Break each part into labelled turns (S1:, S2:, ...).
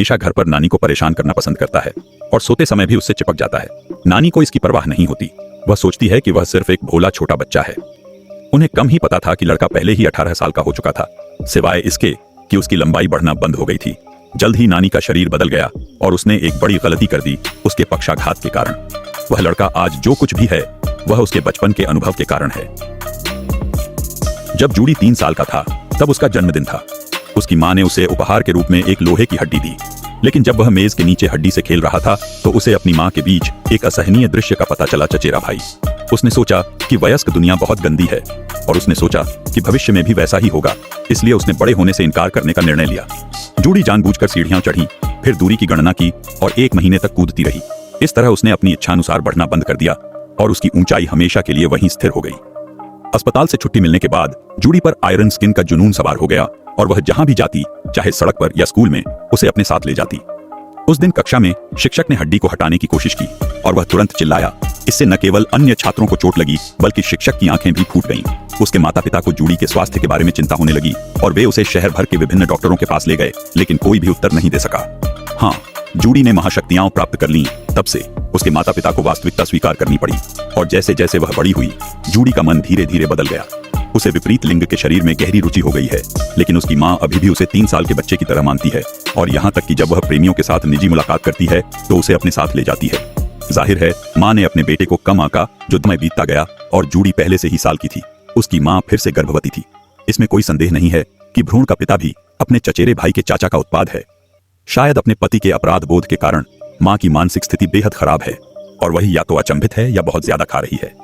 S1: ईशा घर पर नानी को परेशान करना पसंद करता है और सोते समय भी उससे चिपक जाता है। नानी को इसकी परवाह नहीं होती। वह सोचती है कि वह सिर्फ एक भोला छोटा बच्चा है। उन्हें कम ही पता था कि लड़का पहले ही 18 साल का हो चुका था, सिवाय इसके कि उसकी लंबाई बढ़ना बंद हो गई थी। जल्द ही नानी का शरीर बदल गया और उसने एक बड़ी गलती कर दी उसके पक्षाघात के कारण। वह लड़का आज जो कुछ भी है वह उसके बचपन के अनुभव के कारण है। जब जूडी 3 साल का था तब उसका जन्मदिन था। उसकी मां ने उसे उपहार के रूप में एक लोहे की हड्डी दी, लेकिन जब वह मेज के नीचे हड्डी से खेल रहा था तो उसे अपनी मां के बीच एक असहनीय दृश्य का पता चला। चचेरा भाई। उसने सोचा कि वयस्क दुनिया बहुत गंदी है और उसने सोचा कि भविष्य में भी वैसा ही होगा, इसलिए उसने बड़े होने से इनकार करने का निर्णय लिया। जूडी जानबूझकर सीढ़ियां चढ़ी, फिर दूरी की गणना की और 1 महीने तक कूदती रही। इस तरह उसने अपनी इच्छानुसार बढ़ना बंद कर दिया और उसकी ऊंचाई हमेशा के लिए वहीं स्थिर हो गई। अस्पताल से छुट्टी मिलने के बाद जूडी पर आयरन स्किन का जुनून सवार हो गया और वह जहां भी जाती, चाहे सड़क पर या स्कूल में, उसे अपने साथ ले जाती। उस दिन कक्षा में शिक्षक ने हड्डी को हटाने की कोशिश की और वह तुरंत चिल्लाया। इससे न केवल अन्य छात्रों को चोट लगी बल्कि शिक्षक की आंखें भी फूट गईं। उसके माता पिता को जूडी के स्वास्थ्य के बारे में चिंता होने लगी और वे उसे शहर भर के विभिन्न डॉक्टरों के पास ले गए, लेकिन कोई भी उत्तर नहीं दे सका। हाँ, जूडी ने महाशक्तियां प्राप्त कर लीं, तब से उसके माता पिता को वास्तविकता स्वीकार करनी पड़ी और जैसे जैसे वह बड़ी हुई, जूडी का मन धीरे धीरे बदल गया। उसे विपरीत लिंग के शरीर में गहरी रुचि हो गई है, लेकिन उसकी मां अभी भी उसे 3 साल के बच्चे की तरह मानती है और यहाँ तक कि जब वह प्रेमियों के साथ निजी मुलाकात करती है तो उसे अपने साथ ले जाती है। जाहिर है मां ने अपने बेटे को कम आंका जो समय बीतता गया और जूडी पहले से ही साल की थी। उसकी मां फिर से गर्भवती थी। इसमें कोई संदेह नहीं है कि भ्रूण का पिता भी अपने चचेरे भाई के चाचा का उत्पाद है। शायद अपने पति के अपराध बोध के कारण मां की मानसिक स्थिति बेहद खराब है और वही या तो अचंभित है या बहुत ज्यादा खा रही है।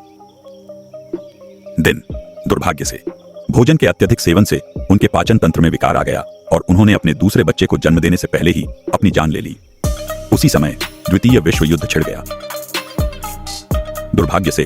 S1: दिन दुर्भाग्य से भोजन के अत्यधिक सेवन से उनके पाचन तंत्र में विकार आ गया और उन्होंने अपने दूसरे बच्चे को जन्म देने से पहले ही अपनी जान ले ली। उसी समय द्वितीय विश्व युद्ध छिड़ गया। दुर्भाग्य से